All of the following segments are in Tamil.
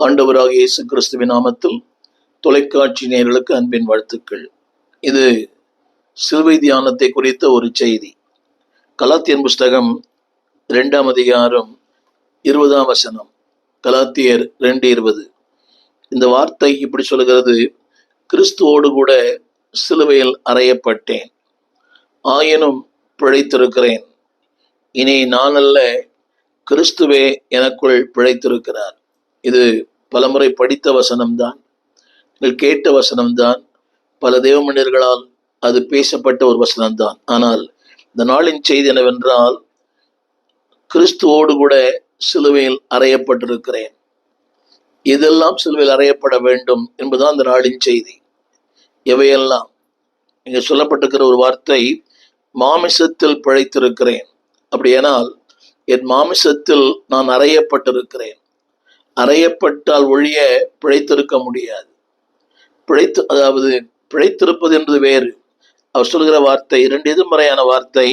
ஆண்டவராகிய இயேசு கிறிஸ்துவின் நாமத்தில் தொலைக்காட்சி நேயர்களுக்கு அன்பின் வாழ்த்துக்கள். இது சிலுவை தியானத்தை குறித்த ஒரு செய்தி. கலாத்தியர் புஸ்தகம் 2ஆம் அதிகாரம் 20ஆம் வசனம். கலாத்தியர் 2:20. இந்த வார்த்தை இப்படி சொல்கிறது: கிறிஸ்துவோடு கூட சிலுவையில் அறையப்பட்டேன், ஆயினும் பிழைத்திருக்கிறேன். இனி நான் அல்ல, கிறிஸ்துவே எனக்குள் பிழைத்திருக்கிறார். இது பலமுறை படித்த வசனம்தான், கேட்ட வசனம்தான், பல தேவ மனிதர்களால் அது பேசப்பட்ட ஒரு வசனம்தான். ஆனால் இந்த நாளின் செய்தி என்னவென்றால், கிறிஸ்துவோடு கூட சிலுவையில் அறையப்பட்டிருக்கிறேன். இதெல்லாம் சிலுவையில் அறையப்பட வேண்டும் என்பதுதான் இந்த நாளின் செய்தி. எவையெல்லாம் இங்கே சொல்லப்பட்டிருக்கிற ஒரு வார்த்தை, மாமிசத்தில் பிழைத்திருக்கிறேன். அப்படியானால் என் மாமிசத்தில் நான் அறையப்பட்டிருக்கிறேன். அறையப்பட்டால் ஒழிய பிழைத்திருக்க முடியாது. அதாவது பிழைத்திருப்பது என்பது வேறு. அவர் சொல்கிற வார்த்தை இரண்டு எதிர்மறையான வார்த்தை.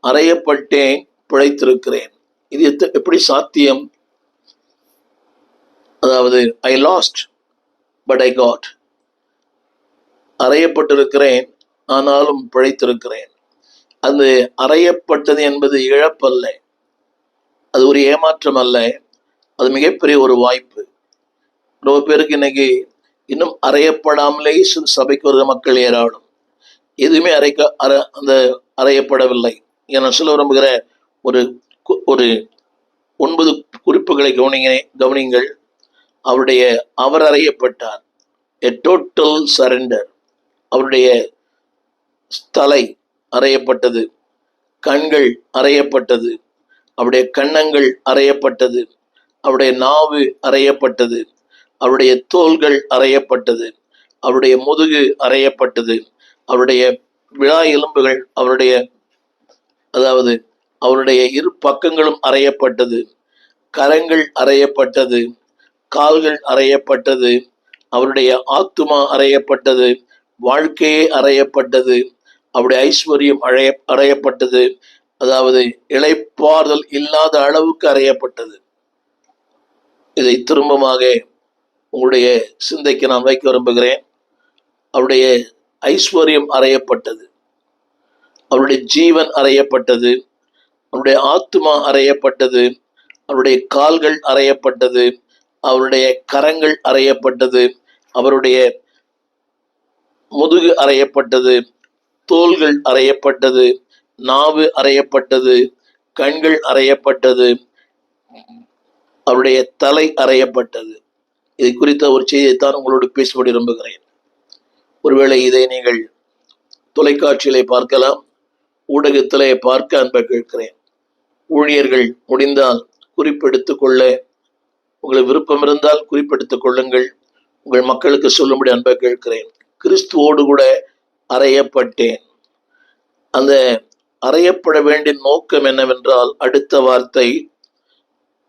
அறையப்பட்டேன், பிழைத்திருக்கிறேன். இது எப்படி சாத்தியம்? அதாவது I lost but I got. அறையப்பட்டிருக்கிறேன், ஆனாலும் பிழைத்திருக்கிறேன். அது அறையப்பட்டது என்பது இழப்பல்ல, அது ஒரு ஏமாற்றம் அல்ல, அது மிகப்பெரிய ஒரு வாய்ப்பு. ரொம்ப பேருக்கு இன்னைக்கு இன்னும் அறையப்படாமலே சபைக்கு வருகிற மக்கள் ஏராளம். எதுவுமே அந்த அறையப்படவில்லை. என சொல்ல விரும்புகிற ஒரு 9 குறிப்புகளை கவனிங்கள். அவர் அறையப்பட்டார், எ டோட்டல் சரண்டர். அவருடைய தலை அறையப்பட்டது, கண்கள் அறையப்பட்டது, அவருடைய கன்னங்கள் அறையப்பட்டது, அவருடைய நாவு அறையப்பட்டது, அவருடைய தோள்கள் அறையப்பட்டது, அவருடைய முதுகு அறையப்பட்டது, அவருடைய விழா எலும்புகள், அவருடைய இரு பக்கங்களும் அறையப்பட்டது, கரங்கள் அறையப்பட்டது, கால்கள் அறையப்பட்டது, அவருடைய ஆத்துமா அறையப்பட்டது, வாழ்க்கையே அறையப்பட்டது, அவருடைய ஐஸ்வர்யம் அறையப்பட்டது. அதாவது இளைப்பாறுதல் இல்லாத அளவுக்கு அறையப்பட்டது. இதை திரும்பமாக உங்களுடைய சிந்தைக்கு நான் வைக்க விரும்புகிறேன். அவருடைய ஐஸ்வர்யம் அறையப்பட்டது, அவருடைய ஜீவன் அறையப்பட்டது, அவருடைய ஆத்துமா அறையப்பட்டது, அவருடைய கால்கள் அறையப்பட்டது, அவருடைய கரங்கள் அறையப்பட்டது, அவருடைய முதுகு அறையப்பட்டது, தோள்கள் அறையப்பட்டது, நாவு அறையப்பட்டது, கண்கள் அறையப்பட்டது, அவருடைய தலை அறையப்பட்டது. இதை குறித்த ஒரு செய்தியைத்தான் உங்களோடு பேசப்பட விரும்புகிறேன். ஒருவேளை இதை நீங்கள் தொலைக்காட்சியிலே பார்க்கலாம், ஊடகத்திலே பார்க்க அன்பை கேட்கிறேன். ஊழியர்கள் முடிந்தால் குறிப்பெடுத்துக் கொள்ள, உங்களுக்கு விருப்பம் இருந்தால் குறிப்பெடுத்துக் கொள்ளுங்கள். உங்கள் மக்களுக்கு சொல்லும்படி அன்பை கேட்கிறேன். கிறிஸ்துவோடு கூட அறையப்பட்டேன். அந்த அறையப்பட வேண்டிய நோக்கம் என்னவென்றால், அடுத்த வார்த்தை,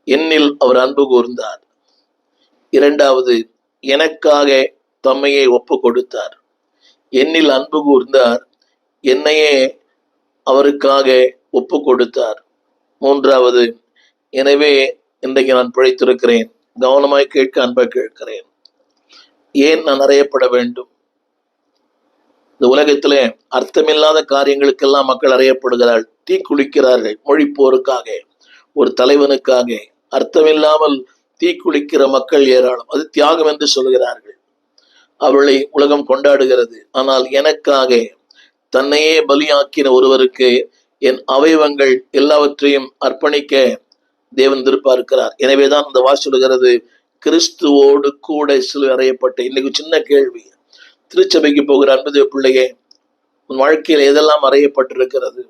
என்னில் அவர் அன்பு கூர்ந்தார். இரண்டாவது, எனக்காக தம்மையை ஒப்பு கொடுத்தார். என்னில் அன்பு கூர்ந்தார், என்னையே அவருக்காக ஒப்பு கொடுத்தார். மூன்றாவது, எனவே இன்றைக்கு நான் பிழைத்திருக்கிறேன். கவனமாய் கேட்க அன்பை கேட்கிறேன். ஏன் நான் அறையப்பட வேண்டும்? இந்த உலகத்திலே அர்த்தமில்லாத காரியங்களுக்கெல்லாம் மக்கள் அறையப்படுகிறார்கள், தீக்குளிக்கிறார்கள். மொழிப்போருக்காக, ஒரு தலைவனுக்காக அர்த்தமில்லாமல் தீக்குளிக்கிற மக்கள் ஏராளம். அது தியாகம் என்று சொல்கிறார்கள். அவளை உலகம் கொண்டாடுகிறது. ஆனால் எனக்காக தன்னையே பலியாக்கின ஒருவருக்கு என் அவயவங்கள் எல்லாவற்றையும் அர்ப்பணிக்க தேவன் திருப்பார்க்கிறார். எனவேதான் அந்த வாசி சொல்கிறது, கிறிஸ்துவோடு கூட சிலுவை அறையப்பட்ட. இன்னைக்கு சின்ன கேள்வி, திருச்சபைக்கு போகிற அன்பு பிள்ளையே, உன் வாழ்க்கையில் எதெல்லாம் அறையப்பட்டிருக்கிறது?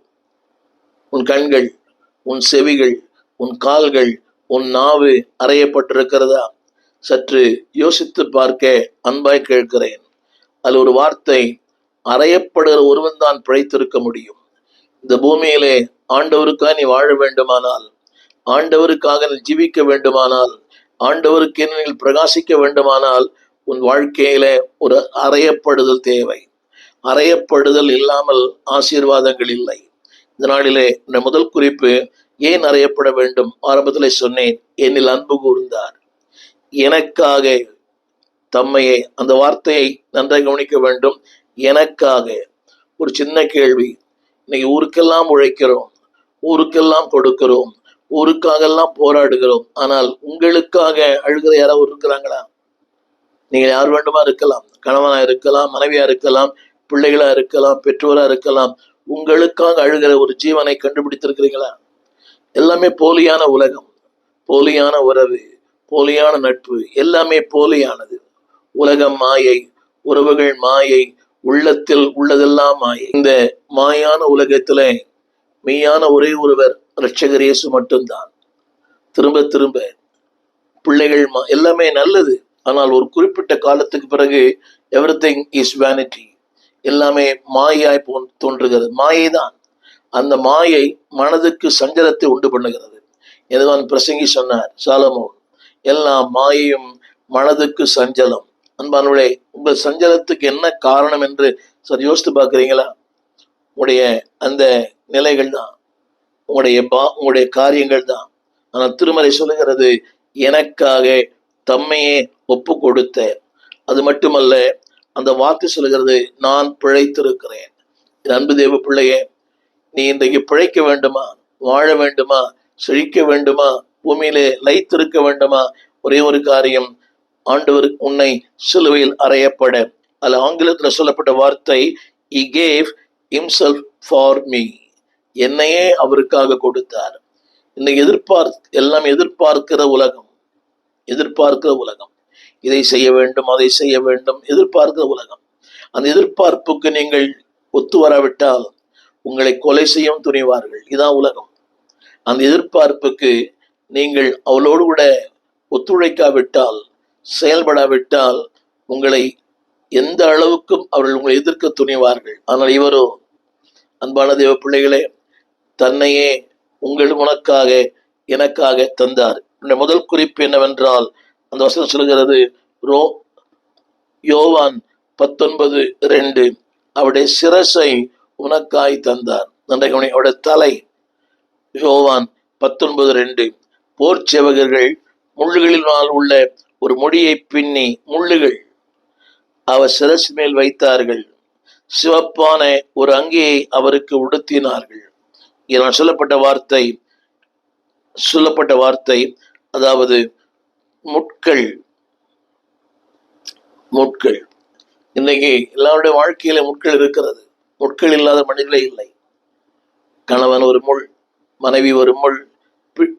உன் கண்கள், உன் செவிகள், உன் கால்கள், உன் நாவு அறையப்பட்டிருக்கிறதா? சற்று யோசித்து பார்க்க அன்பாய் கேட்கிறேன். அதில் ஒரு வார்த்தை, அறையப்படுகிற ஒருவன் தான் பிழைத்திருக்க முடியும். இந்த பூமியிலே ஆண்டவருக்காக நீ வாழ வேண்டுமானால், ஆண்டவருக்காக நீ ஜீவிக்க வேண்டுமானால், ஆண்டவருக்கு நீ பிரகாசிக்க வேண்டுமானால், உன் வாழ்க்கையில ஒரு அறையப்படுதல் தேவை. அறையப்படுதல் இல்லாமல் ஆசீர்வாதங்கள் இல்லை. இந்த நாளிலே இந்த முதல் குறிப்பு, ஏன் அறையப்பட வேண்டும்? ஆரம்பத்தில் சொன்னேன், என்னில் அன்பு கூர்ந்தார். எனக்காக தம்மையே, அந்த வார்த்தையை நன்றாக கவனிக்க வேண்டும். எனக்காக. ஒரு சின்ன கேள்வி, இன்னைக்கு ஊருக்கெல்லாம் உழைக்கிறோம், ஊருக்கெல்லாம் கொடுக்கிறோம், ஊருக்காகலாம் போராடுகிறோம், ஆனால் உங்களுக்காக அழுகிற யாராவது இருக்கிறாங்களா? நீங்கள் யார் வேண்டுமா இருக்கலாம், கணவனா இருக்கலாம், மனைவியா இருக்கலாம், பிள்ளைகளா இருக்கலாம், பெற்றோரா இருக்கலாம். உங்களுக்காக அழுகிற ஒரு ஜீவனை கண்டுபிடித்திருக்கிறீங்களா? எல்லாமே போலியான உலகம், போலியான உறவு, போலியான நட்பு, எல்லாமே போலியானது. உலகம் மாயை, உறவுகள் மாயை, உள்ளத்தில் உள்ளதெல்லாம் மாயை. இந்த மாயான உலகத்துல மெய்யான ஒரே ஒருவர் இரட்சகர் இயேசு மட்டும்தான். திரும்ப திரும்ப பிள்ளைகள் எல்லாமே நல்லது, ஆனால் ஒரு குறிப்பிட்ட காலத்துக்கு பிறகு எவ்ரிதிங் இஸ் வேனிட்டி, எல்லாமே மாயாய் தோன்றுகிறது. மாயைதான். அந்த மாயை மனதுக்கு சஞ்சலத்தை உண்டு பண்ணுகிறது. எதுவான் பிரசங்கி சொன்னார் சாலமோன், எல்லா மாயையும் மனதுக்கு சஞ்சலம். அன்பானவர்களே, உங்கள் சஞ்சலத்துக்கு என்ன காரணம் என்று சரி யோசித்து பார்க்குறீங்களா? உங்களுடைய அந்த நிலைகள் தான், உங்களுடைய காரியங்கள் தான். ஆனால் திருமறை சொல்லுகிறது, எனக்காக தம்மையே ஒப்பு கொடுத்த. அது மட்டுமல்ல, அந்த வார்த்தை சொல்லுகிறது, நான் பிழைத்திருக்கிறேன். அன்பு தேவ பிள்ளையே, நீ இன்றைக்கு பிழைக்க வேண்டுமா, வாழ வேண்டுமா, செழிக்க வேண்டுமா, பூமியிலே லைத்திருக்க வேண்டுமா? ஒரே ஒரு காரியம், ஆண்டவர் உன்னை சிலுவையில் அறையப்பட, அல்ல ஆங்கிலத்தில் சொல்லப்பட்ட வார்த்தை, he gave himself for me, என்னையே அவருக்காக கொடுத்தார். இன்னைக்கு எல்லாம் எதிர்பார்க்கிற உலகம், எதிர்பார்க்கிற உலகம். இதை செய்ய வேண்டும், அதை செய்ய வேண்டும், எதிர்பார்க்கிற உலகம். அந்த எதிர்பார்ப்புக்கு நீங்கள் ஒத்து வராவிட்டால் உங்களை கொலை செய்யும் துணிவார்கள். இதான் உலகம். அந்த எதிர்பார்ப்புக்கு நீங்கள் அவளோடு கூட ஒத்துழைக்காவிட்டால், செயல்படாவிட்டால், உங்களை எந்த அளவுக்கும் அவர்கள் உங்களை எதிர்க்க துணிவார்கள். ஆனால் இவரோ, அன்பான தேவ பிள்ளைகளே, தன்னையே உனக்காக எனக்காக தந்தார். முதல் குறிப்பு என்னவென்றால், அந்த வசனம் சொல்கிறது, யோவான் 19:2, அவருடைய சிரசை உனக்காய் தந்தார். நன்றாக அவருடைய தலை. யோவான் 19:2, போர் சேவகர்கள் முள்ளுகளினால் உள்ள ஒரு முடியை பின்னி முள்ளுகள் அவர் சிரசு மேல் வைத்தார்கள், சிவப்பான ஒரு அங்கியை அவருக்கு உடுத்தினார்கள். இதனால் சொல்லப்பட்ட வார்த்தை அதாவது முட்கள். இன்னைக்கு எல்லாருடைய வாழ்க்கையில முட்கள் இருக்கிறது. முட்கள் இல்லாத மனிதர்களே இல்லை. கணவன் ஒரு முள், மனைவி ஒரு முள்,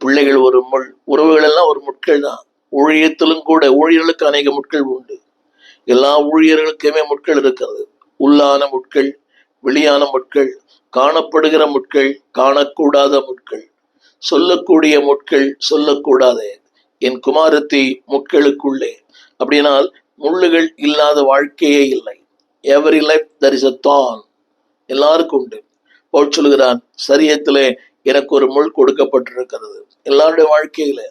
பிள்ளைகள் ஒரு முள், உறவுகள் எல்லாம் ஒரு முட்கள் தான். ஊழியத்திலும் கூட ஊழியர்களுக்கு அநேக முட்கள் உண்டு. எல்லா ஊழியர்களுக்குமே முட்கள் இருக்கிறது. உள்ளான முட்கள், வெளியான முட்கள், காணப்படுகிற முட்கள், காணக்கூடாத முட்கள், சொல்லக்கூடிய முட்கள், சொல்லக்கூடாத. என் குமாரத்தி முட்களுக்குள்ளே. அப்படினால் முள்ளுகள் இல்லாத வாழ்க்கையே இல்லை. Every life there is a thorn. எல்லாருக்கும் உண்டு. பவுல் சொல்கிறான், சரியத்திலே எனக்கு ஒரு முள் கொடுக்கப்பட்டிருக்கிறது. எல்லாருடைய வாழ்க்கையில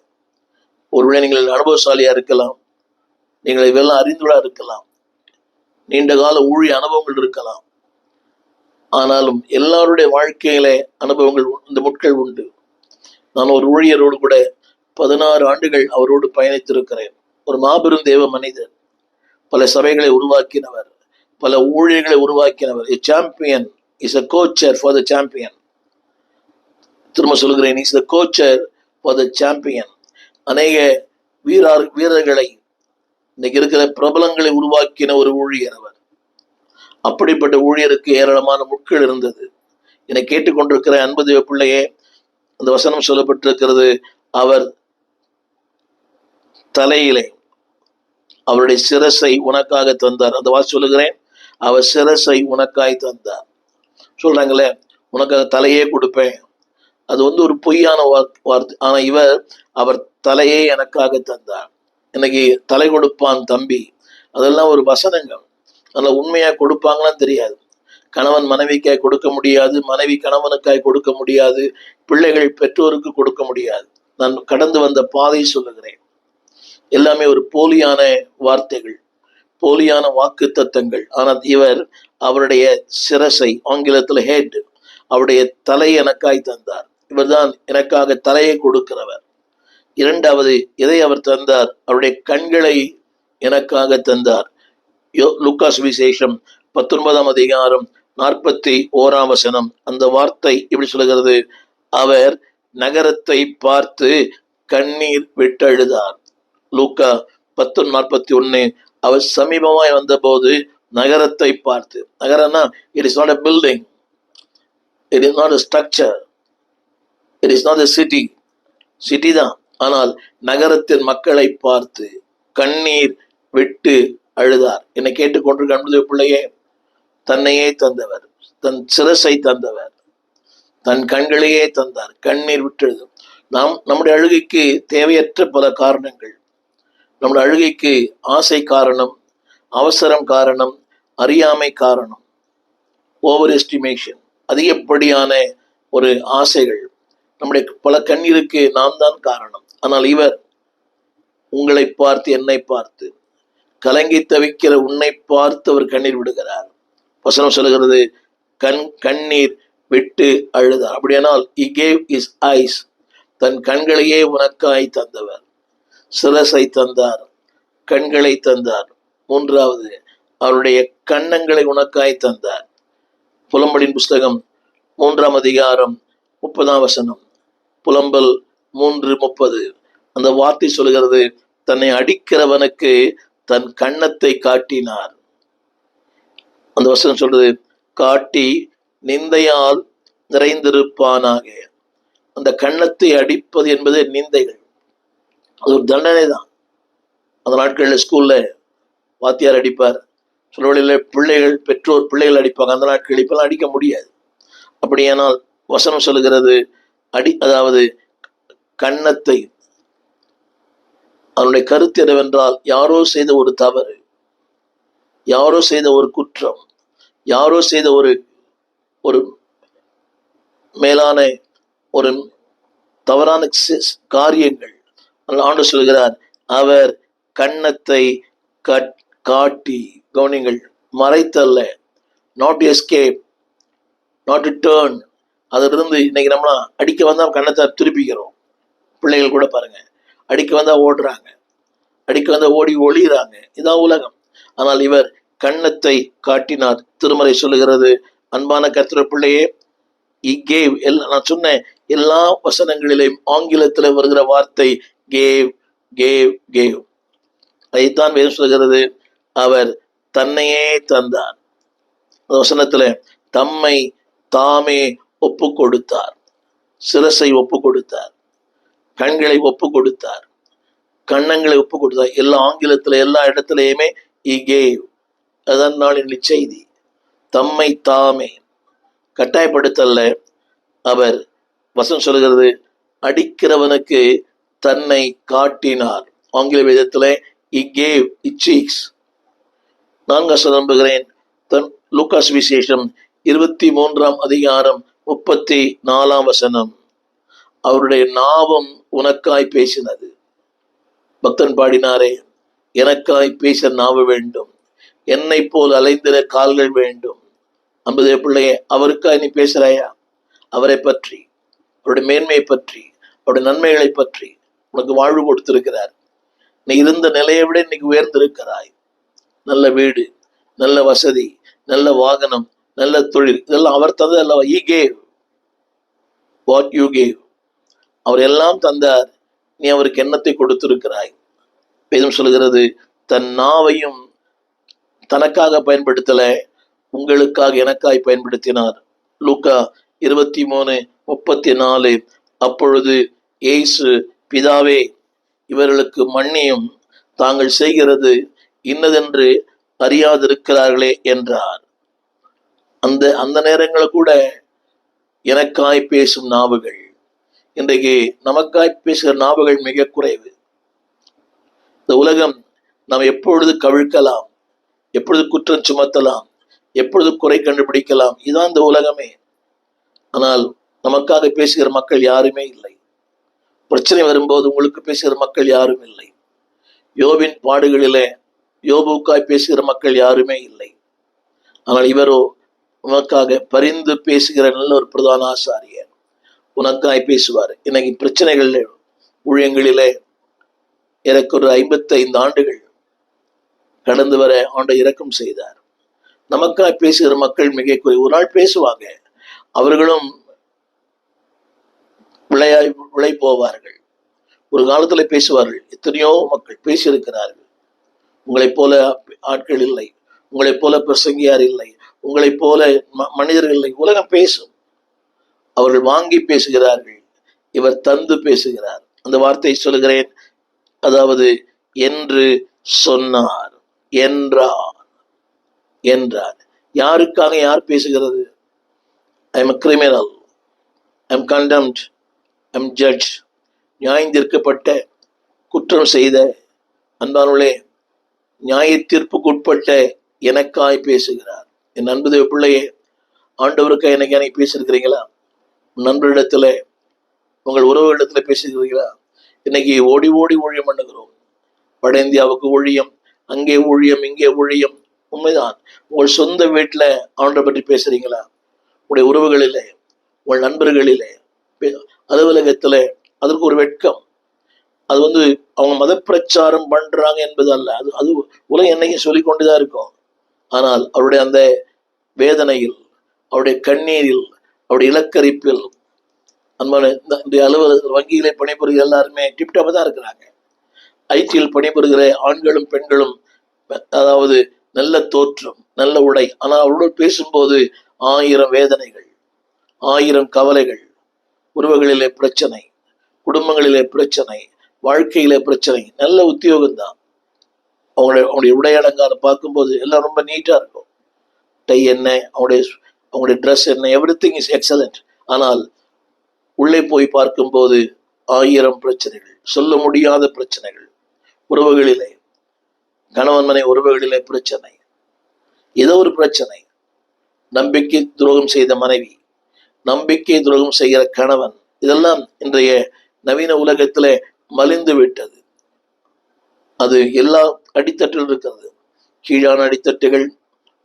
ஒருவேளை நீங்கள் அனுபவசாலியா இருக்கலாம், நீங்கள் இவெல்லாம் அறிந்துள்ளா இருக்கலாம், நீண்ட கால ஊழிய அனுபவங்கள் இருக்கலாம். ஆனாலும் எல்லாருடைய வாழ்க்கையில அனுபவங்கள், இந்த முட்கள் உண்டு. நான் ஒரு ஊழியரோடு கூட 16 ஆண்டுகள் அவரோடு பயணித்திருக்கிறேன். ஒரு மாபெரும் தேவ மனிதர், பல சபைகளை உருவாக்கினவர், பல ஊழியர்களை உருவாக்கினவர். A champion is a coacher for the champion. திரும்ப சொல்கிறேன், is the coacher for the champion. அநேக வீரர்களை, இன்னைக்கு இருக்கிற பிரபலங்களை உருவாக்கின ஒரு ஊழியர் அவர். அப்படிப்பட்ட ஊழியருக்கு ஏராளமான முட்கள் இருந்தது. என்னை கேட்டுக்கொண்டிருக்கிற அன்பு தேவ பிள்ளையே, அந்த வசனம் சொல்லப்பட்டிருக்கிறது, அவர் தலையிலே அவருடைய சிரசை உனக்காக தந்தார். அந்த வாசி சொல்லுகிறேன், அவர் சிரசை உனக்காய் தந்தார். சொல்றாங்களே, உனக்காக தலையே கொடுப்பேன், அது ஒரு பொய்யான வார்த்தை. ஆனா அவர் தலையே எனக்காக தந்தார். இன்னைக்கு தலை கொடுப்பான் தம்பி, அதெல்லாம் ஒரு வசனங்கள். அதனால உண்மையா கொடுப்பாங்களான்னு தெரியாது. கணவன் மனைவிக்காய் கொடுக்க முடியாது, மனைவி கணவனுக்காய் கொடுக்க முடியாது, பிள்ளைகள் பெற்றோருக்கு கொடுக்க முடியாது. நான் கடந்து வந்த பாதை சொல்லுகிறேன். எல்லாமே ஒரு போலியான வார்த்தைகள், போலியான வாக்கு தத்தங்கள். ஆனால் இவர் அவருடைய சிரசை, ஆங்கிலத்தில் ஹெட், அவருடைய தலையை எனக்காய் தந்தார். இவர்தான் எனக்காக தலையை கொடுக்கிறவர். இரண்டாவது எதை அவர் தந்தார்? அவருடைய கண்களை எனக்காக தந்தார். லூக்கா சுவிசேஷம் 19ஆம் அதிகாரம் 41ஆம் வசனம். அந்த வார்த்தை இப்படி சொல்கிறது, அவர் நகரத்தை பார்த்து கண்ணீர் விட்டழுதார். லூக்கா 10:41. அவர் சமீபமாய் வந்தபோது நகரத்தை பார்த்து, நகரம்னா it is not a building, it is not a structure, it is not a city. City தான், ஆனால் நகரத்தின் மக்களை பார்த்து கண்ணீர் விட்டு அழுதார். என்னை கேட்டுக்கொண்டிருக்க அன்புடைய பிள்ளையே, தன்னையே தந்தவர், தன் சிரசை தந்தவர், தன் கண்களையே தந்தார், கண்ணீர் விட்டு எழுதும். நம்முடைய அழுகைக்கு தேவையற்ற பல காரணங்கள். நம்முடைய அழுகைக்கு ஆசை காரணம், அவசரம் காரணம், அறியாமை காரணம், ஓவர் எஸ்டிமேஷன், அதிகப்படியான ஒரு ஆசைகள். நம்முடைய பல கண்ணீருக்கு நாம் தான் காரணம். ஆனால் இவர் உங்களை பார்த்து, என்னை பார்த்து, கலங்கி தவிக்கிற உன்னை பார்த்து அவர் கண்ணீர் விடுகிறார். வசனம் சொல்லுகிறது, கண்ணீர் விட்டு அழுதார். அப்படியானால் he gave his eyes, தன் கண்களையே உனக்காய் தந்தவர். சிரசை தந்தார், கண்களை தந்தார். மூன்றாவது, அவருடைய கன்னங்களை உனக்காய் தந்தார். புலம்பலின் புஸ்தகம் 3ஆம் அதிகாரம் 30ஆம் வசனம், புலம்பல் 3:30. அந்த வார்த்தை சொல்கிறது, தன்னை அடிக்கிறவனுக்கு தன் கன்னத்தை காட்டினார். அந்த வசனம் சொல்றது, காட்டி நிந்தையால் நிறைந்திருப்பானாக. அந்த கன்னத்தை அடிப்பது என்பது நிந்தைகள், அது ஒரு தண்டனை தான். அந்த நாட்களில் ஸ்கூல்ல வாத்தியார் அடிப்பார், சில வழியில் பிள்ளைகள், பெற்றோர் பிள்ளைகள் அடிப்பாங்க. அந்த நாட்களில் இப்பெல்லாம் அடிக்க முடியாது. அப்படியானால் வசனம் சொல்லுகிறது, அதாவது கன்னத்தை. அவனுடைய கருத்து என்னவென்றால், யாரோ செய்த ஒரு தவறு, யாரோ செய்த ஒரு குற்றம், யாரோ செய்த ஒரு மேலான ஒரு தவறான காரியங்கள். ஆண்டவர் சொல்கிறார், அவர் கன்னத்தை காட்டி, கவனிங்கள், மறைத்தல்ல, நாட் எஸ்கேப், நாட் டேர்ன். அதிலிருந்து இன்னைக்கு நம்ம அடிக்க வந்தா கன்னத்தை திருப்பிக்கிறோம். பிள்ளைகள் கூட பாருங்க, அடிக்க வந்தா ஓடுறாங்க, அடிக்க வந்தா ஓடி ஒளிகிறாங்க. இதான் உலகம். ஆனால் இவர் கன்னத்தை காட்டினார். திருமறை சொல்லுகிறது, அன்பான கர்த்தருடைய பிள்ளையே, he gave. நான் சொன்ன எல்லா வசனங்களிலும் ஆங்கிலத்தில் வருகிற வார்த்தை gave, gave, gave. அதைத்தான் வேதம் சொல்கிறது, அவர் தன்னையே தந்தார். அந்த வசனத்துல தம்மை தாமே ஒப்பு கொடுத்தார், சிரசை ஒப்பு கொடுத்தார், கண்களை ஒப்பு கொடுத்தார், கன்னங்களை ஒப்பு கொடுத்தார். எல்லா ஆங்கிலத்துல எல்லா இடத்துலையுமே he gave. அதான் நாளின் செய்தி. தம்மை தாமே, கட்டாயப்படுத்தல்ல. அவர் வசனம் சொல்கிறது, அடிக்கிறவனுக்கு தன்னை காட்டினார். ஆங்கில வேதத்துல he gave his cheeks. நான் நம்புகிறேன், லூக்கா சுவிசேஷம் 23ஆம் அதிகாரம் 34ஆம் வசனம், அவருடைய நாவும் உனக்காய் பேசினது. பக்தன் பாடினாரே, எனக்காய் பேச நாவு வேண்டும், என்னை போல் அலைந்திர கால்கள் வேண்டும். அன்பதே பிள்ளையே, அவருக்காய் நீ பேசுறாயா? அவரை பற்றி, அவருடைய மேன்மையை பற்றி, அவருடைய நன்மைகளை பற்றி. உனக்கு வாழ்வு கொடுத்திருக்கிறார். நீ இருந்த நிலையை விட இன்னைக்கு உயர்ந்திருக்கிறாய். நல்ல வீடு, நல்ல வசதி, நல்ல வாகனம், நல்ல தொழில், இதெல்லாம் அவர் தந்தது அல்லவா? he gave what you gave. அவர் எல்லாம் தந்தார். நீ அவருக்கு எண்ணத்தை கொடுத்திருக்கிறாய். வேதம் சொல்கிறது, தன் நாவையும் தனக்காக பயன்படுத்தல, உங்களுக்காக எனக்காய் பயன்படுத்தினார். லூக்கா 23:34. அப்பொழுது இயேசு, பிதாவே, இவர்களுக்கு மன்னியும், தாங்கள் செய்கிறது இன்னதென்று அறியாதிருக்கிறார்களே என்றார். அந்த நேரங்களில் கூட எனக்காய் பேசும் நாவுகள். இன்றைக்கு நமக்காய் பேசுகிற நாவுகள் மிக குறைவு. இந்த உலகம் நாம் எப்பொழுது கவிழ்க்கலாம், எப்பொழுது குற்றம் சுமத்தலாம், எப்பொழுது குறை கண்டுபிடிக்கலாம், இதுதான் இந்த உலகமே. ஆனால் நமக்காக பேசுகிற மக்கள் யாருமே இல்லை. பிரச்சனை வரும்போது உங்களுக்கு பேசுகிற மக்கள் யாரும் இல்லை. யோபின் பாடுகளிலே யோபுக்காய் பேசுகிற மக்கள் யாருமே இல்லை. ஆனால் இவரோ உனக்காக பரிந்து பேசுகிற நல்ல ஒரு பிரதான ஆசாரியர். உனக்காய் பேசுவார். இன்னைக்கு பிரச்சனைகள் ஊழியங்களிலே எனக்கு ஒரு 55 ஆண்டுகள் கடந்து வர ஆண்டவர் இரக்கம் செய்தார். நமக்காய் பேசுகிற மக்கள் மிக குறை. ஒரு நாள் பேசுவாங்க, அவர்களும் விளை போவார்கள். ஒரு காலத்துல பேசுவார்கள். எத்தனையோ மக்கள் பேசியிருக்கிறார்கள். உங்களைப் போல ஆட்கள் இல்லை, உங்களைப் போல பிரசங்கியார் இல்லை, உங்களைப் போல மனிதர்கள் இல்லை. உலகம் பேசும். அவர்கள் வாங்கி பேசுகிறார்கள், இவர் தந்து பேசுகிறார். அந்த வார்த்தையை சொல்லுகிறேன். அதாவது என்று சொன்னார், என்றார், என்றார். யாருக்காக யார் பேசுகிறது? I am a criminal, I am condemned, I am judged. நியாயந்தீர்க்கப்பட்ட, குற்றம் செய்த அன்பானவர்களே, நியாய தீர்ப்புக்குட்பட்ட எனக்காய் பேசுகிறார். என் அன்பு தேவ பிள்ளையே, ஆண்டவருக்காக எனக்கு பேசியிருக்கிறீங்களா? நண்பரிடத்துல, உங்கள் உறவுகளிடத்துல பேசியிருக்கிறீங்களா? இன்னைக்கு ஓடி ஓடி ஊழியம் பண்ணுகிறோம். வட இந்தியாவுக்கு ஊழியம், அங்கே ஊழியம், இங்கே ஊழியம். உண்மைதான். உங்கள் சொந்த வீட்டுல ஆண்டவரை பற்றி பேசுறீங்களா? உங்களுடைய உறவுகளிலே, உங்கள் நண்பர்களிலே, அலுவலகத்துல, அதற்கு ஒரு வெட்கம். அது அவங்க மத பிரச்சாரம் பண்றாங்க என்பது அல்ல. அது உலகம் என்னைக்கும் சொல்லிக் கொண்டுதான் இருக்கும். ஆனால் அவருடைய அந்த வேதனையில், அவருடைய கண்ணீரில், அவருடைய இலக்கரிப்பில், அன்பான இந்த அலுவலக வங்கிகளை பணிபுரிகிற எல்லாருமே டிப்டாப்பா தான் இருக்கிறாங்க. ஐடியில் பணிபுரிகிற ஆண்களும் பெண்களும், அதாவது நல்ல தோற்றம், நல்ல உடை. ஆனால் அவரோடு பேசும்போது 1000 வேதனைகள், 1000 கவலைகள், உறவுகளிலே பிரச்சனை, குடும்பங்களிலே பிரச்சனை, வாழ்க்கையிலே பிரச்சனை. நல்ல உத்தியோகம்தான். அவங்களுடைய உடை அலங்காரம் பார்க்கும்போது எல்லாம் ரொம்ப நீட்டா இருக்கும். டை என்ன, அவங்களுடைய ட்ரெஸ் என்ன, எவ்ரிதிங் இஸ் எக்ஸலண்ட். ஆனால் உள்ளே போய் பார்க்கும்போது 1000 பிரச்சனைகள், சொல்ல முடியாத பிரச்சனைகள். உறவுகளிலே, கணவன் மனை உறவுகளிலே பிரச்சனை, ஏதோ ஒரு பிரச்சனை. நம்பிக்கை துரோகம் செய்த மனைவி, நம்பிக்கை துரோகம் செய்கிற கணவன், இதெல்லாம் இன்றைய நவீன உலகத்திலே மலிந்து விட்டது. அது எல்லா அடித்தட்டில் இருக்கிறது. கீழான அடித்தட்டுகள்,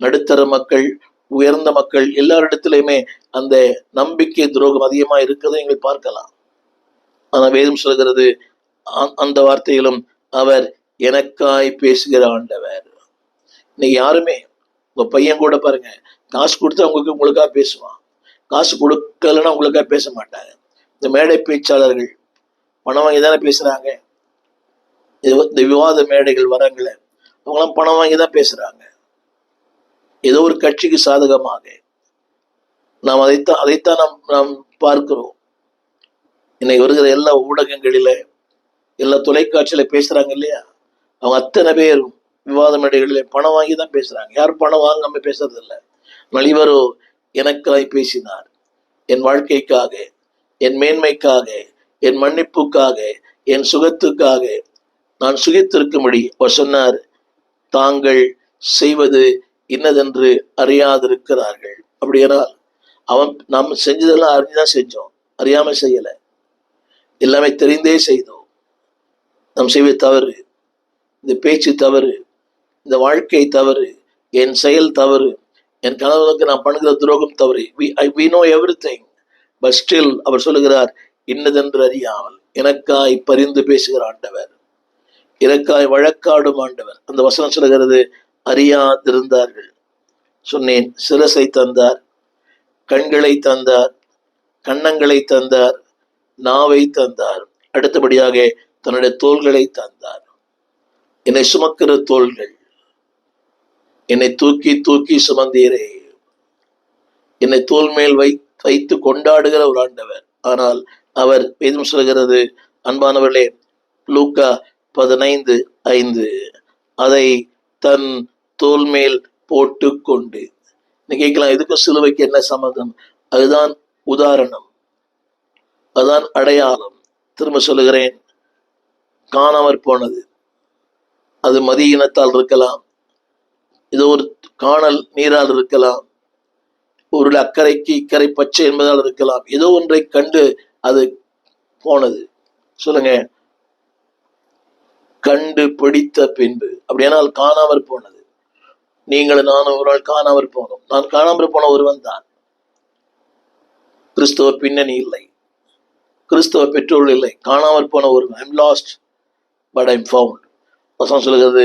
நடுத்தர மக்கள், உயர்ந்த மக்கள், எல்லாரிடத்திலுமே அந்த நம்பிக்கை துரோகம் அதிகமா இருக்கிறதை நீங்கள் பார்க்கலாம். ஆனா வேதம் சொல்கிறது, அந்த வார்த்தையிலும் அவர் எனக்காய் பேசுகிற ஆண்டவர். இன்னைக்கு யாருமே, உங்க பையன் கூட பாருங்க, காசு கொடுத்தா உங்களுக்காக பேசுவான், காசு கொடுக்கலன்னா உங்களுக்காக பேச மாட்டாங்க. இந்த மேடை பேச்சாளர்கள் பணம் வாங்கி தானே பேசுறாங்க. இந்த விவாத மேடைகள் வராங்கள, அவங்களாம் பணம் வாங்கி தான் பேசுறாங்க. ஏதோ ஒரு கட்சிக்கு சாதகமாக நாம் அதைத்தான் நாம் பார்க்கிறோம். இன்னைக்கு வருகிற எல்லா ஊடகங்களில, எல்லா தொலைக்காட்சியில பேசுறாங்க இல்லையா, அவங்க அத்தனை பேரும் விவாத மேடைகளிலே பணம் வாங்கி தான் பேசுறாங்க. யாரும் பணம் வாங்காம பேசுறது இல்லை. நலிவரோ எனக்காய் பேசினார், என் வாழ்க்கைக்காக, என் மேன்மைக்காக, என் மன்னிப்புக்காக, என் சுகத்துக்காக, நான் சுகித்திருக்கும்படி அவர் சொன்னார். தாங்கள் செய்வது இன்னதென்று அறியாதிருக்கிறார்கள். அப்படியானால் நாம் செஞ்சதெல்லாம் அறிஞ்சுதான் செஞ்சோம், அறியாம செய்யல. எல்லாமே தெரிந்தே செய்தோம். நாம் செய்வது தவறு, இந்த பேச்சு தவறு, இந்த வாழ்க்கை தவறு, என் செயல் தவறு, என் கணவனுக்கு நான் பண்ணுகிற துரோகம் தவறு. we know everything, but still அவர் சொல்லுகிறார், இன்னதென்று அறியாமல் எனக்காய் பரிந்து பேசுகிற ஆண்டவர், எனக்காய் வழக்காடும் ஆண்டவர். அந்த வசனம் சொல்லுகிறது, அறியாதிருந்தார்கள். சொன்னேன், சிரசை தந்தார், கண்களை தந்தார், கன்னங்களை தந்தார், நாவை தந்தார், அடுத்தபடியாக தன்னுடைய தோள்களை தந்தார். என்னை சுமக்கிற தோள்கள், என்னை தூக்கி தூக்கி சுமந்தீரே, என்னை தோல் மேல் வைத்து கொண்டாடுகிற ஒரு ஆண்டவர். ஆனால் அவர் வேதம் சொல்கிறது, அன்பானவர்களே, லூக்கா 15:5, அதை தன் தோல் மேல் போட்டு கொண்டு. நீ கேட்கலாம், இதுக்கும் சிலுவைக்கு என்ன சம்மதம்? அதுதான் உதாரணம், அதுதான் அடையாளம். திரும்ப சொல்லுகிறேன், காணாமற் போனது, அது மதியினத்தால் இருக்கலாம், ஏதோ ஒரு காணல் நீரால் இருக்கலாம், ஒரு அக்கறைக்கு இக்கரை பச்சை என்பதால் இருக்கலாம். ஏதோ ஒன்றை கண்டு அது போனது. சொல்லுங்க, கண்டு பிடித்த பின்பு. அப்படியானால் காணாமற் போனது. நீங்களும் நானும் ஒரு நாள் காணாமற் போனோம். நான் காணாமற் போன ஒருவன் தான். கிறிஸ்தவ பின்னணி இல்லை, கிறிஸ்தவ பெற்றோர்கள் இல்லை, காணாமல் போன ஒரு I'm last but I'm found. வசனம் சொல்கிறது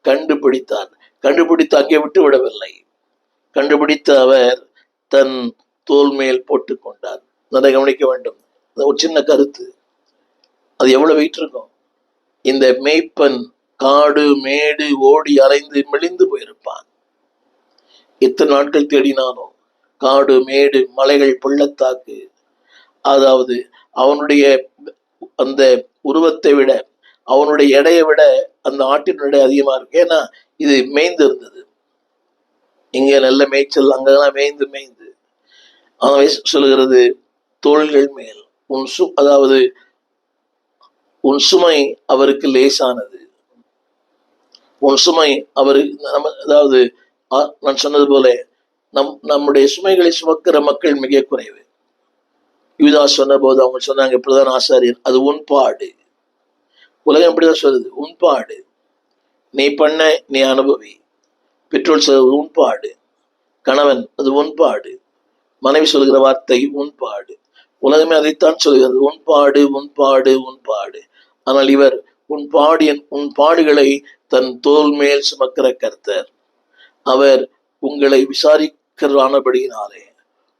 கண்டுபிடித்தார். கண்டுபிடித்து அங்கே விட்டு விடவில்லை. கண்டுபிடித்த அவர் தன் தோல் மேல் போட்டு கொண்டார். அதை கவனிக்க வேண்டும். ஒரு சின்ன கருத்து, அது எவ்வளவு வெயிட் இருக்கும். இந்த மேய்ப்பன் காடு மேடு ஓடி அலைந்து மெலிந்து போயிருப்பான். எத்தனை நாட்கள் தேடினாலும் காடு மேடு மலைகள் பள்ளத்தாக்கு, அதாவது அவனுடைய அந்த உருவத்தை விட அவனுடைய எடையை விட அந்த ஆட்டினுடைய அதிகமா இருக்கு. ஏன்னா இது மேய்ந்து இருந்தது. இங்க நல்ல மேய்ச்சல், அங்கெல்லாம் மேய்ந்து மேய்ந்து. சொல்லுகிறது தோள்கள் மேல் அதாவது உன் சுமை அவருக்கு லேசானது. உன் சுமை அவருக்கு அதாவது நான் சொன்னது போல நம்முடைய சுமைகளை சுமக்கிற மக்கள் மிக குறைவு. யூதா சொன்ன போது அவங்க சொன்னாங்க, பிரதான ஆசாரியர், அது உன் பாடு. உலகம் எப்படிதான் சொல்லுது, உன் பாடு, நீ பண்ண நீ அனுபவி. பெட்ரோல் செலவு உன் பாடு. கணவன் அது உன் பாடு. மனைவி சொல்கிற வார்த்தை உன் பாடு. உலகமே அதைத்தான் சொல்கிறது, உன் பாடு உன் பாடு உன் பாடு. ஆனால் இவர் உன் பாடுகளை தன் தோல் மேல் சுமக்கிற கர்த்தர். அவர் உங்களை விசாரிக்கிறபடியினாலே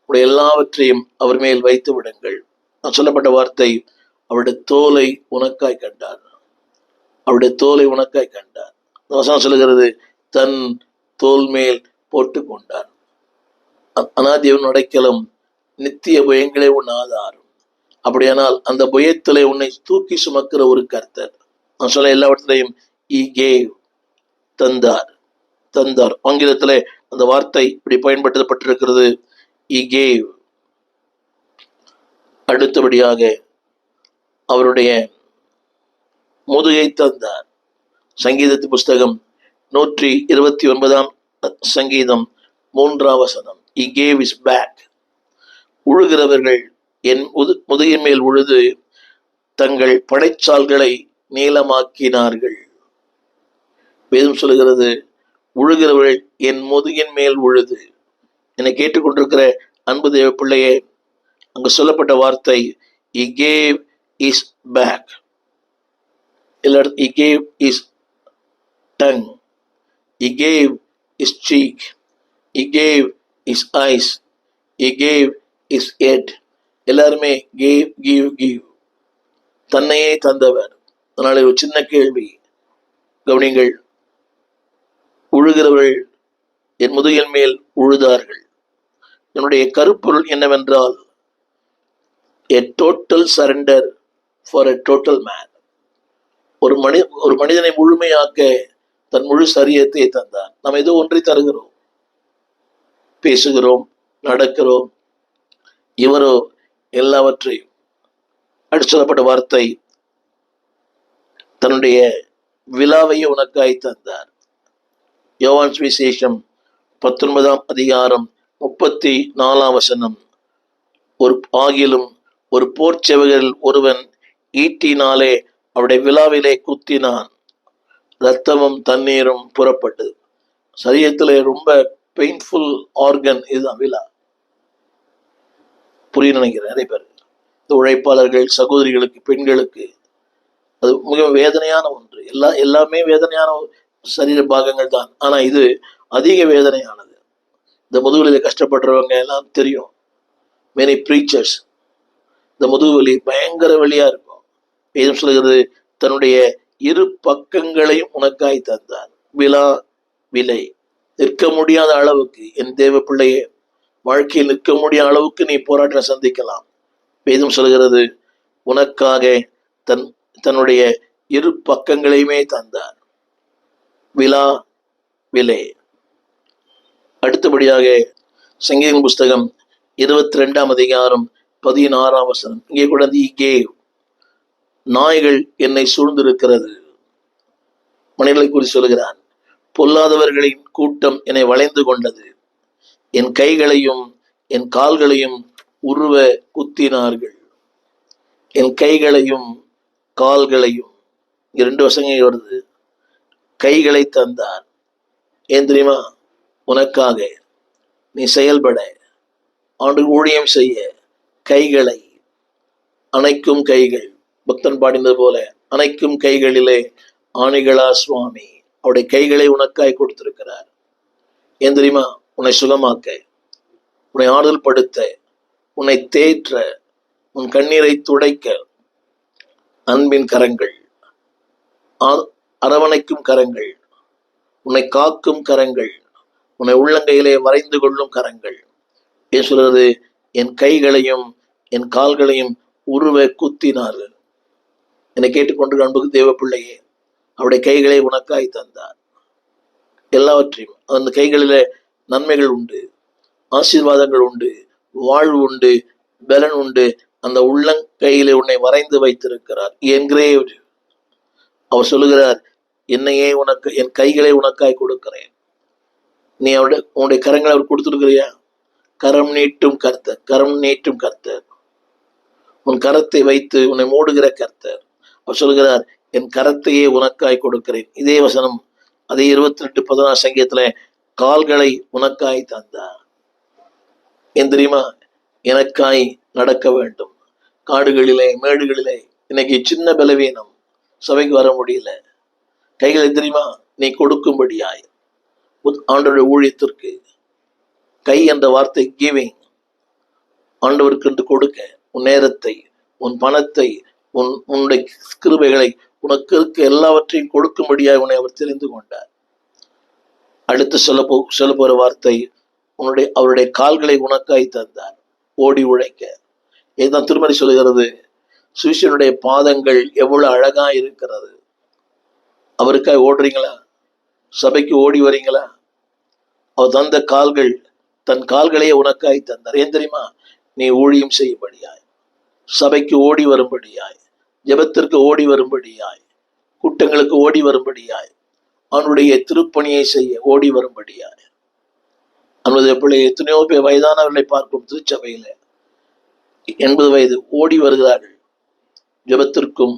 உடைய எல்லாவற்றையும் அவர் மேல் வைத்து விடுங்கள். நான் சொல்லப்பட்ட வார்த்தை, அவருடைய தோலை உனக்காய் கண்டார். அவருடைய தோலை உனக்காய் கண்டார். வசனம் சொல்லுகிறது தன் தோல் மேல் போட்டு கொண்டார். அநாதியவன் அடைக்கலம், நித்திய பயங்களே உன் ஆதாரம். அப்படியானால் அந்த பயத்திலே உன்னை தூக்கி சுமக்கிற ஒரு கர்த்தர். நான் சொல்ல எல்லாவற்றையும் தந்தார் தந்தார். ஆங்கிலத்திலே அந்த வார்த்தை இப்படி பயன்படுத்தப்பட்டிருக்கிறது, he gave. அடுத்தபடியாக அவருடைய முதுகை தந்தார். சங்கீதத்தின் புஸ்தகம் 129 சங்கீதம் 3 வசனம், he gave his back. உழுகிறவர்கள் என் முதுகின் மேல் உழுது தங்கள் படைச்சால்களை நீளமாக்கினார்கள். வேதம் சொல்லுகிறது, உழுகிறவர்கள் என் முதுகின் மேல் உழுது. என்னை கேட்டுக்கொண்டிருக்கிற அன்பு தேவ பிள்ளையே, அங்கு சொல்லப்பட்ட வார்த்தை he gave his back. He gave his tongue, he gave his cheek, he gave his eyes, he gave his head. எல்லாருமே give. தன்னையே தந்தவர். அதனால ஒரு சின்ன கேள்வி கவனிங்கள். உழுகிறவர்கள் என் முதுகின் மேல் உழுதார்கள். என்னுடைய கருப்பொருள் என்னவென்றால், a total surrender for a total man. ஒரு மனிதனை முழுமையாக்க தன் முழு சரீரத்தை தந்தார். நாம் ஏதோ ஒன்றை தருகிறோம், பேசுகிறோம், நடக்கிறோம். இவரோ எல்லாவற்றையும். அடுத்து சொல்லப்பட்ட வார்த்தை, தன்னுடைய விலாவையே உனக்காய் தந்தார். யோவான் சுவிசேஷம் 19 வசனம், ஆகிலும் ஒரு போர்ச்செவகரில் ஒருவன் ஈட்டினாலே அவருடைய விலாவிலே குத்தினான், இரத்தமும் தண்ணீரும் புறப்பட்டது. சரீரத்திலே ரொம்ப பெயின்ஃபுல் ஆர்கன் இதுதான் விலா. புரிய நினைக்கிறேன் நிறைய பேர். இந்த உழைப்பாளர்கள், சகோதரிகளுக்கு, பெண்களுக்கு அது மிக வேதனையான ஒன்று. எல்லாமே வேதனையான சரீர பாகங்கள் தான். ஆனா இது அதிக வேதனையானது. இந்த முதுகுவலியில கஷ்டப்படுறவங்க எல்லாம் தெரியும். மெனி ப்ரீச்சர்ஸ், இந்த முதுகுவலி பயங்கர வலியா இருக்கும். வேதம் சொல்கிறது, தன்னுடைய இரு பக்கங்களையும் உனக்காய் தந்தார். விலை நிற்க முடியாத அளவுக்கு, என் தேவ பிள்ளையே, வாழ்க்கையில் நிற்க முடியாத அளவுக்கு நீ போராட்டம் சந்திக்கலாம். வேதம் சொல்கிறது, உனக்காக தன்னுடைய இரு பக்கங்களையுமே தந்தார். விலை. அடுத்தபடியாக சங்கீதம் புஸ்தகம் 22 வசனம், இங்கே கூட நாய்கள் என்னை சூழ்ந்திருக்கிறது. மனிதர்களை குறித்து சொல்கிறான். பொல்லாதவர்களின் கூட்டம் என்னை வளைந்து கொண்டது. என் கைகளையும் என் கால்களையும் உருவ குத்தினார்கள். என் கைகளையும் கால்களையும், 2 வசனங்கள் வருது. கைகளை தந்தார். ஏன் தெரியுமா? உனக்காக நீ செயல்பட, ஆண்டு ஊழியம் செய்ய கைகளை, அணைக்கும் கைகள், பக்தன் பாடினது போல, அணைக்கும் கைகளிலே ஆணிகளா சுவாமி. அவருடைய கைகளை உனக்காய் கொடுத்திருக்கிறார். ஏன் தெரியுமா? உன்னை சுகமாக்க, உன்னை ஆறுதல் படுத்த, உன்னை தேற்ற, உன் கண்ணீரை துடைக்க அன்பின் கரங்கள், அரவணைக்கும் கரங்கள், உன்னை காக்கும் கரங்கள், உன்னை உள்ளங்கையிலே வரைந்து கொள்ளும் கரங்கள். ஏன் சொல்றது? என் கைகளையும் என் கால்களையும் உருவ குத்தினார்கள். என்னை கேட்டுக்கொண்டு அன்புக்கு தேவ பிள்ளையே, அவருடைய கைகளை உனக்காய் தந்தார். எல்லாவற்றையும் அந்த கைகளில நன்மைகள் உண்டு, ஆசீர்வாதங்கள் உண்டு, வாழ்வு உண்டு, பலன் உண்டு. அந்த உள்ளங்கையிலே உன்னை வரைந்து வைத்திருக்கிறார். என்கிரேவ்டு. அவர் சொல்லுகிறார், என்னையே உனக்கு, என் கைகளை உனக்காய் கொடுக்கிறேன். நீ உன்னுடைய கரங்களை அவர் கொடுத்துருக்கிறியா? கரம் நீட்டும் கர்த்தர், கரம் நீட்டும் கர்த்தர், உன் கரத்தை வைத்து உன்னை மூடுகிற கர்த்தர். அவர் சொல்கிறார், என் கரத்தையே உனக்காய் கொடுக்கிறேன். இதே வசனம் அதே 28:16 சங்கீதத்துல, கால்களை உனக்காய் தந்தார். ஏன் தெரியுமா? எனக்காய் நடக்க வேண்டும். காடுகளிலே மேடுகளிலே இன்னைக்கு சின்ன பலவீனம், சபைக்கு வர முடியல. கைகளை தெரியுமா? நீ கொடுக்கும்படியாய் ஆண்டவருடைய ஊழியத்திற்கு. கை என்ற வார்த்தை கிவிங், ஆண்டவருக்கு என்று கொடுக்க, உன் நேரத்தை, உன் பணத்தை, உன்னுடைய கிருபைகளை, உனக்கு இருக்க எல்லாவற்றையும் கொடுக்கும்படியாய் உன்னை அவர் தெரிந்து கொண்டார். அடுத்து சொல்ல போற வார்த்தை, அவருடைய கால்களை உனக்காய் தந்தார், ஓடி உழைக்க. இதுதான் திருமறை சொல்லுகிறது, சுவிசனுடைய பாதங்கள் எவ்வளவு அழகா இருக்கிறது. அவருக்காய் ஓடுறீங்களா? சபைக்கு ஓடி வரீங்களா? அவர் தந்த கால்கள், தன் கால்களையே உனக்காய் தந்தார். ஏன் தெரியுமா? நீ ஊழியம் செய்யும்படியாய், சபைக்கு ஓடி வரும்படியாய், ஜெபத்திற்கு ஓடி வரும்படியாய், கூட்டங்களுக்கு ஓடி வரும்படியாய், அவனுடைய திருப்பணியை செய்ய ஓடி வரும்படியாய். அவனுடைய பிள்ளை எத்தனையோ பேர் வயதானவர்களை பார்க்கும் திருச்சபையில 80 வயது ஓடி வருகிறார்கள். ஜெபத்திற்கும்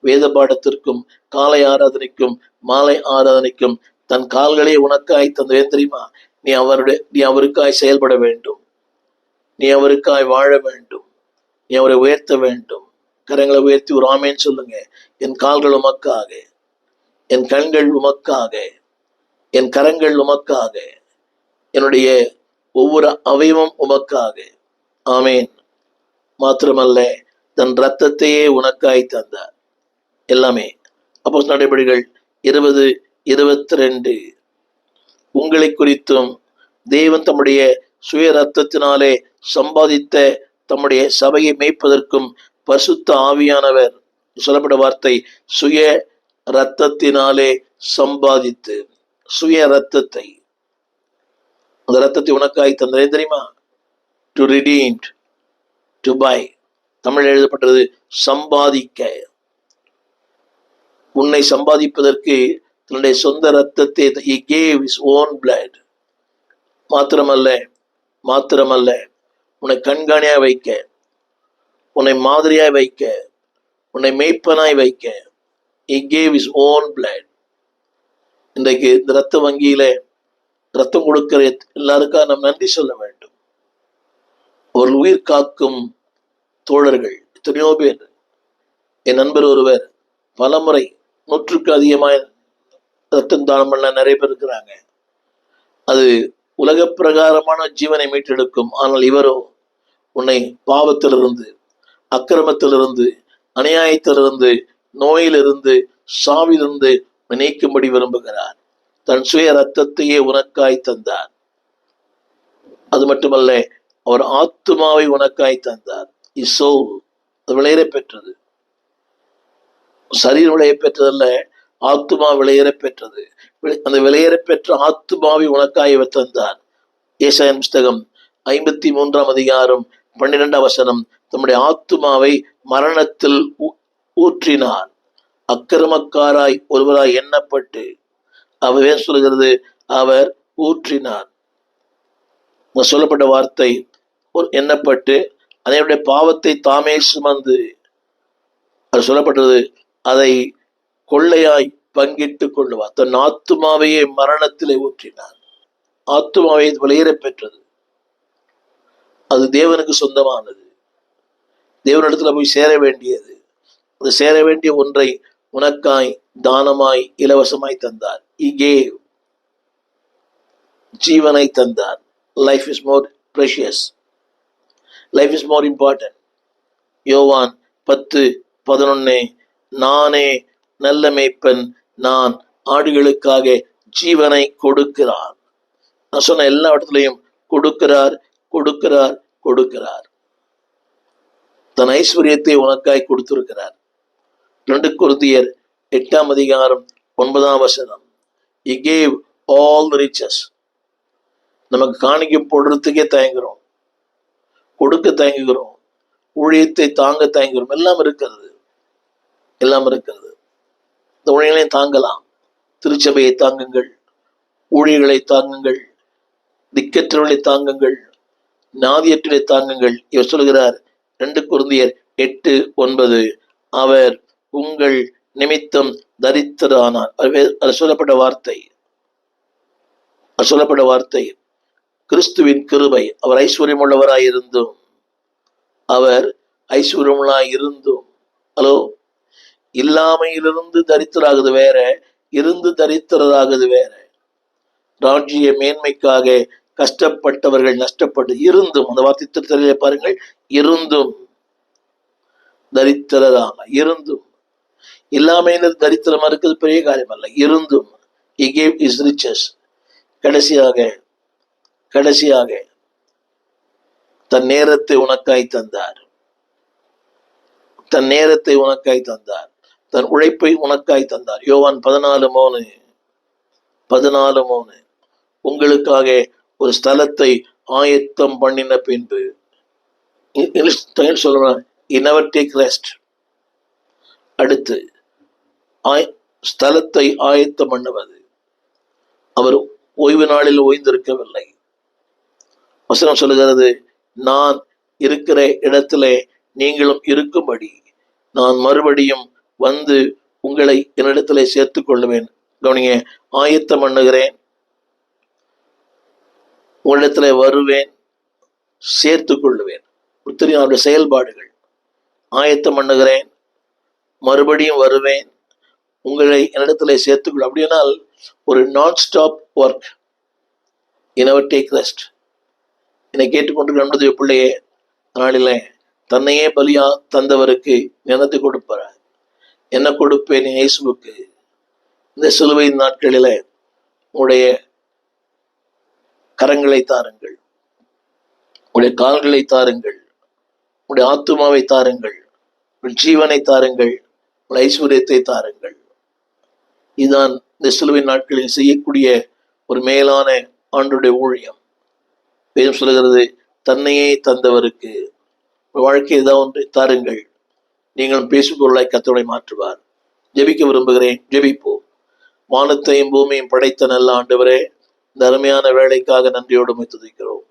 வேத பாடத்திற்கும் காலை ஆராதனைக்கும் மாலை ஆராதனைக்கும் தன் கால்களே உனக்காய் தந்த. ஏன் தெரியுமா? நீ அவருக்காய் செயல்பட வேண்டும், நீ அவருக்காய் வாழ வேண்டும், நீ அவரை உயர்த்த வேண்டும். கரங்களை உயர்த்தி ஒரு ஆமேன்னு சொல்லுங்க. என் கால்கள் உமக்காக, என் கண்கள் உமக்காக, என் கரங்கள் உமக்காக, என்னுடைய ஒவ்வொரு அவயவம் உமக்காக. ஆமேன். மாத்திரமல்ல, தன் ரத்தத்தையே உனக்காய் தந்தார். எல்லாமே. அப்போஸ்தலர் நடபடிகள் 20:22. உங்களை குறித்தும் தேவன் தம்முடைய சுய ரத்தத்தினாலே சம்பாதித்த தம்முடைய சபையை மேய்ப்பதற்கும் பரிசுத்த ஆவியானவர், சொல்லப்பட்ட வார்த்தை, சுய ரத்தத்தினாலே சம்பாதித்து, சுய ரத்தத்தை, அந்த ரத்தத்தை உனக்காய் தந்ததே தெரியுமா? To redeemed, to buy. Tamil எழுதப்பட்டது சம்பாதிக்க. உன்னை சம்பாதிப்பதற்கு தன்னுடைய சொந்த ரத்தத்தை he gave his own blood. மாத்திரமல்ல உன்னை கண்காணியாய் வைக்க, உன்னை மாதிரியாய் வைக்க, உன்னை மேய்ப்பனாய் வைக்க he gave his own blood. இன்றைக்கு இந்த ரத்த வங்கியில ரத்தம் கொடுக்கிற எல்லாருக்காக நாம் நன்றி சொல்ல வேண்டும். ஒரு உயிர் காக்கும் தோழர்கள் எத்தனையோ பேர். என் நண்பர் ஒருவர் பலமுறை 100க்கு அதிகமாக ரத்தம் தானம் பண்ண நிறைய பேர் இருக்கிறாங்க. அது உலக பிரகாரமான ஜீவனை மீட்டெடுக்கும். ஆனால் இவரோ உன்னை பாவத்திலிருந்து, அக்கிரமத்திலிருந்து, அநியாயத்திலிருந்து, நோயிலிருந்து, சாவிலிருந்து நீக்கும்படி விரும்புகிறார். தன் சுய ரத்தத்தையே உனக்காய் தந்தார். அது மட்டுமல்ல, அவர் ஆத்துமாவை உனக்காய் தந்தார். இசோல், அது விளையற பெற்றது. சரீரம் விளைய பெற்றதல்ல, ஆத்துமா விளையற பெற்றது. அந்த விளையற பெற்ற ஆத்துமாவை உனக்காய் அவர் தந்தார். ஏசாயா புஸ்தகம் 53:12 தம்முடைய ஆத்துமாவை மரணத்தில் ஊற்றினார். அக்கிரமக்காராய் ஒருவராய் எண்ணப்பட்டு, அவர் சொல்கிறது, அவர் ஊற்றினார். சொல்லப்பட்ட வார்த்தை எண்ணப்பட்டு, அதனுடைய பாவத்தை தாமே சுமந்து, அது சொல்லப்பட்டது, அதை கொள்ளையாய் பங்கிட்டுக் கொள்ளுவார். தன் ஆத்துமாவையே மரணத்திலே ஊற்றினார். ஆத்துமாவை விளையற பெற்றது. அது தேவனுக்கு சொந்தமானது. தேவனிடத்துல போய் சேர வேண்டியது. அது சேர வேண்டிய ஒன்றை உனக்காய் தானமாய் இலவசமாய் தந்தார். He gave. ஜீவனை தந்தார். Life is more precious. Life is more important. யோவான் 10:11 நானே நல்ல மேய்ப்பன், நான் ஆடுகளுக்காக ஜீவனை கொடுக்கிறார். நான் சொன்ன எல்லா இடத்துலையும் கொடுக்கிறார் கொடுக்கிறார் கொடுக்கிறார். தன் ஐஸ்வர்யத்தை உனக்காய் கொடுத்திருக்கிறார். 2 கொரிந்தியர் 8:9 He gave all the riches. நமக்கு காணிக்கை போடுறதுக்கே தயங்குறோம், கொடுக்க தயங்குகிறோம், ஊழியத்தை தாங்க தயங்குகிறோம். எல்லாம் இருக்கிறது, எல்லாம் இருக்கிறது. இந்த ஊழியங்களையும் தாங்கலாம். திருச்சபையை தாங்குங்கள், ஊழியர்களை தாங்குங்கள், திக்கற்றவர்களை தாங்குங்கள், நாதியற்றலை தாங்குங்கள். இவர் சொல்கிறார் 2 கொரிந்தியர் 8:9 அவர் உங்கள் நிமித்தம் தரித்திரரானார். அது சொல்லப்பட்ட வார்த்தை, அது சொல்லப்பட்ட வார்த்தை. கிறிஸ்துவின் கிருபை. அவர் ஐஸ்வர்யம் உள்ளவராய் இருந்தும், அவர் ஐஸ்வர்யமுள்ளாய் இருந்தும், ஹலோ, இல்லாமையிலிருந்து தரித்திராகுது வேற, இருந்து தரித்திரராகுது வேற. ராஜ்ய மேன்மைக்காக கஷ்டப்பட்டவர்கள் நஷ்டப்பட்டு இருந்தும், அந்த வார்த்தை திருத்தலிலே பாருங்கள், இருந்தும் தரித்திரராக இருந்தும். இல்லாமையிலிருந்து தரித்திரமா இருக்கிறது பெரிய காரியம் அல்ல. இருந்தும் He gave his riches. கடைசியாக தன் நேரத்தை உனக்காய் தந்தார். தன் நேரத்தை உனக்காய் தந்தார். தன் உழைப்பை உனக்காய் தந்தார். யோவான் 14:3 உங்களுக்காக ஒரு ஸ்தலத்தை ஆயத்தம் பண்ணின பின்பு, சொல்லணும், He never take rest. அடுத்து ஸ்தலத்தை ஆயத்தம் பண்ணுவது. அவர் ஓய்வு நாளில் ஓய்ந்திருக்கவில்லை. வசனம் சொல்லுகிறது, நான் இருக்கிற இடத்திலே நீங்களும் இருக்கும்படி நான் மறுபடியும் வந்து உங்களை என்னிடத்திலே சேர்த்துக் கொள்ளுவேன். கவனிங்க, ஆயத்தம் பண்ணுகிறேன், உங்களிடத்துல வருவேன், சேர்த்துக் கொள்ளுவேன். தெரியும் அவருடைய செயல்பாடுகள். ஆயத்தம் பண்ணுகிறேன், மறுபடியும் வருவேன், உங்களை என்னிடத்துல சேர்த்துக்கொள்ள. அப்படியானால் ஒரு நான் stop work. You never take rest. என்னை கேட்டுக்கொண்டு நம்புடைய பிள்ளையே, நாளில தன்னையே பலியா தந்தவருக்கு நினைத்து கொடுப்பார். என்ன கொடுப்பேன் இயேசுவுக்கு? இந்த சிலுவை நாட்களில உடைய கரங்களை தாருங்கள், உடைய கால்களை தாருங்கள், உடைய ஆத்துமாவை தாருங்கள், ஜீவனை தாருங்கள், ஐஸ்வர்யத்தை தாருங்கள். இதுதான் இந்த சிலுவை நாட்களில் செய்யக்கூடிய ஒரு மேலான ஆண்டுடைய ஊழியம். வேதம் சொல்லுகிறது, தன்னையே தந்தவருக்கு வாழ்க்கை ஏதாவது ஒன்றை தாருங்கள், நீங்களும் பேசுபொருளாய் கர்த்தரை மாற்றுவார். ஜெபிக்க விரும்புகிறேன், ஜெபிப்போம். வானத்தையும் பூமியும் படைத்த நல்ல ஆண்டவரே, இந்த அருமையான வேலைக்காக நன்றியோடு துதிக்கிறோம்.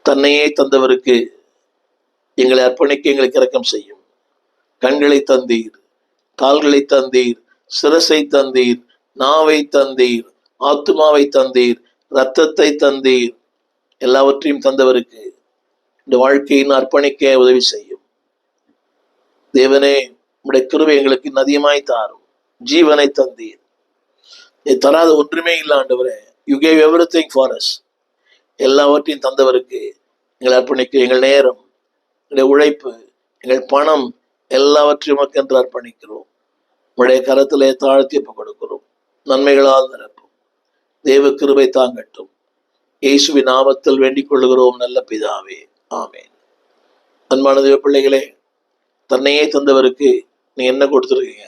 தன்னையே தந்தவருக்கு எங்களை அர்ப்பணிக்க எங்களுக்கு இரக்கம் செய்யும். கண்களை தந்தீர், கால்களை தந்தீர், சிரசை தந்தீர், நாவை தந்தீர், ஆத்துமாவை தந்தீர், இரத்தத்தை தந்தீர். எல்லாவற்றையும் தந்தவருக்கு இந்த வாழ்க்கையின் அர்ப்பணிக்க உதவி செய்யும். தேவனே, உடைய கிருபை எங்களுக்கு அதிகமாய் தாரும். ஜீவனை தந்தீர், நீ தராத ஒன்றுமே இல்லை ஆண்டவரே. You gave everything for us. எல்லாவற்றையும் தந்தவருக்கு எங்களை அர்ப்பணிக்க எங்கள் நேரம், எங்களுடைய உழைப்பு, எங்கள் பணம் எல்லாவற்றையும் என்று அர்ப்பணிக்கிறோம். உடைய கரத்திலே தாழ்த்தி கொடுக்கிறோம். நன்மைகளால் நிரப்பும். தேவ கிருபை தாங்கட்டும். இயேசுவின் நாமத்தில் வேண்டிக் கொள்ளுகிறோம் நல்ல பிதாவே, ஆமேன். அன்பான தேவ பிள்ளைகளே, தன்னையே தந்தவருக்கு நீ என்ன கொடுத்துருக்கீங்க?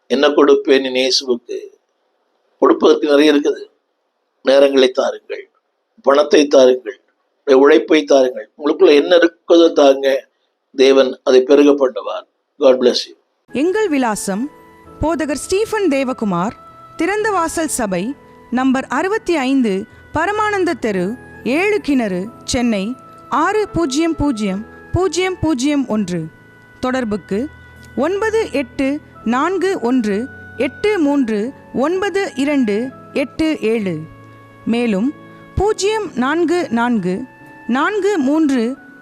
என்ன கொடுப்பேன் இயேசுவுக்கு? கொடுப்பதற்கு நிறைய இருக்குது. நேரங்களை தாருங்கள், பணத்தை தாருங்கள், உழைப்பை தாருங்கள். உங்களுக்குள்ள என்ன இருக்கதோ தாங்க, தேவன் அதை பெருக பண்ணுவார். God bless you. எங்கள் விலாசம் போதகர் ஸ்டீஃபன் தேவகுமார், திறந்த வாசல் சபை, நம்பர் 65, பரமானந்த தெரு, 7 கிணறு, சென்னை 600001. தொடர்புக்கு 9841839287. மேலும் 04443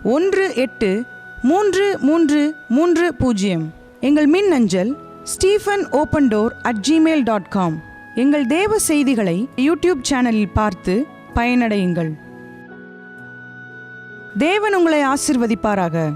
183330. எங்கள் மின்னஞ்சல் stephenopendor@gmail.com. எங்கள் தேவ செய்திகளை யூடியூப் சேனலில் பார்த்து பயனடையுங்கள். தேவன் உங்களை ஆசிர்வதிப்பாராக.